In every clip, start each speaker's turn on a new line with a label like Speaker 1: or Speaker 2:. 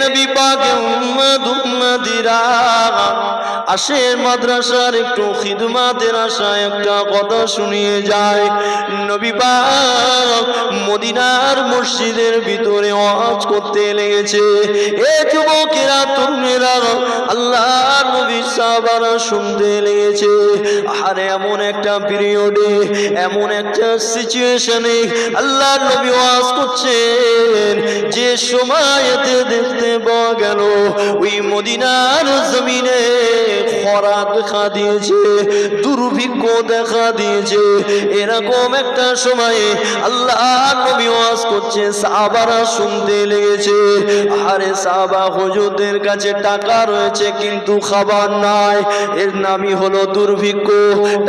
Speaker 1: নবী পাকের উম্মতিরা আসে মাদ্রাসার একটু খিদমাতের আশায় একটা কথা শুনিয়ে যায়। নবী পাক মদিনার মসজিদের ভিতরে ওয়াজ করতে লেগেছে। এ যুবকেরা তরুণেরা আল্লাহর নবীর সাহাবারা শুনতে লেগেছে। আর এমন একটা পিরিয়ডে, এমন একটা সিচুয়েশনে আল্লাহর নবী ওয়াজ করছেন যে সময়তে দেখতে পাওয়া গেল ওই মদিনার জমিনে খরা দেখা দিয়েছে, দুর্ভিক্ষ দেখা দিয়েছে। এরকম একটা সময়ে আল্লাহর নবী ওয়াজ করছে, সাহাবারা শুনতে লেগেছে। আরে সাহাবা হুজুরদের কাছে টাকা রয়েছে কিন্তু খাবার নাই, এর নামই হলো দুর্ভিক্ষ।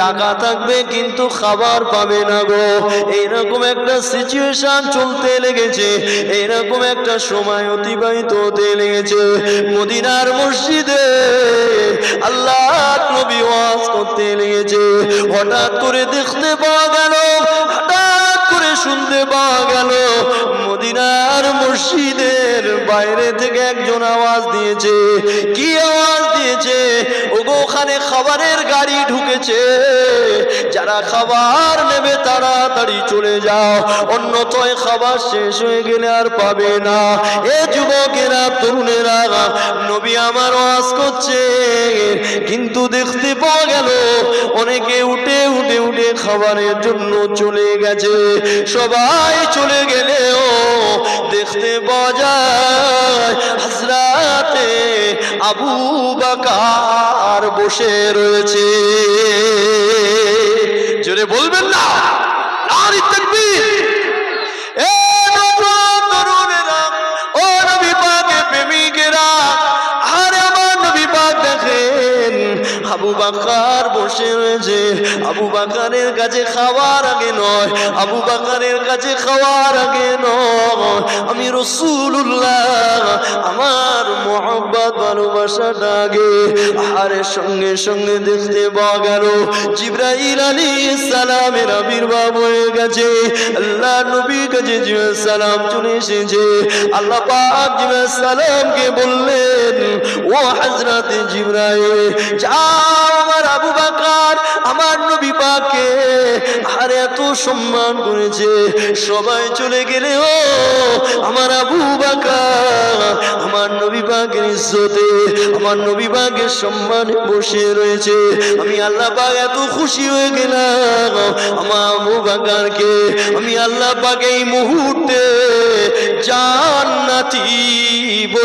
Speaker 1: টাকা থাকবে কিন্তু খাবার পাবে না গো। এইরকম একটা সিচুয়েশন চলতে লেগেছে, এইরকম একটা সময় অতিবাহিত হতে লেগেছে। মদিনার মসজিদে আল্লাহর নবী ওয়াজ করতে লেগেছে। হঠাৎ করে দেখতে পাওয়া গেল, হঠাৎ করে শুনতে পাওয়া গেল মদিনার মসজিদের বাইরে থেকে একজন আওয়াজ দিয়েছে। কি আওয়াজ দিয়েছে? ওগো, ওখানে খাবারের গাড়ি ঢুকেছে, যারা খাবার নেবে তাড়াতাড়ি চলে যাও, অন্যথায় খাবার শেষ হয়ে গেলে আর পাবে না। এ যুবকেরা তরুণেরা, নবী আমার ওয়াজ করছে কিন্তু দেখতে পাওয়া গেল অনেকে উঠে উঠে উঠে খাবারের জন্য চলে গেছে। সবাই চলে গেলেও দেখতে পাওয়া যায় হযরতে আবু বকর বসে রয়েছে। জোরে বলবেন না, নারে তাকবীর। এ তরুণেরা, ও নবী পাকের প্রেমিকেরা, আরে আমার নবী পাক দেখেন আবু বকর বসে রয়েছে। আবু বকরের কাছে খাওয়ার আগে নয়, আবু বকরের কাছে খাওয়ার আগে নয়, আমি রাসূলুল্লাহ আমার মুহাব্বত ভালোবাসাটা আগে। আরে সঙ্গে সঙ্গে দেখতে পাওয়া গেল জিবরাইল আলাইহিস সালামের আবির্ভাব হয়ে গেছে। আল্লাহ নবীর কাছে জিবরাইল সালাম চলে এসেছে। আল্লাহ পাক জিবরাইল সালামকে বললেন, ও হযরতে জিবরাইল, যাও আমার আবু বকর আমার নবী পাককে আর এত সম্মান করেছে, সবাই চলে গেলেও আমার আবু বকর আমার নবী পাকের ইজ্জতে, আমার নবী পাকের সম্মানে বসে রয়েছে। আমি আল্লাহ পাক এত খুশি হয়ে গেলাম, আমার আবু বকরকে আমি আল্লাহ পাক এই মুহূর্তে জান্নাতি বলে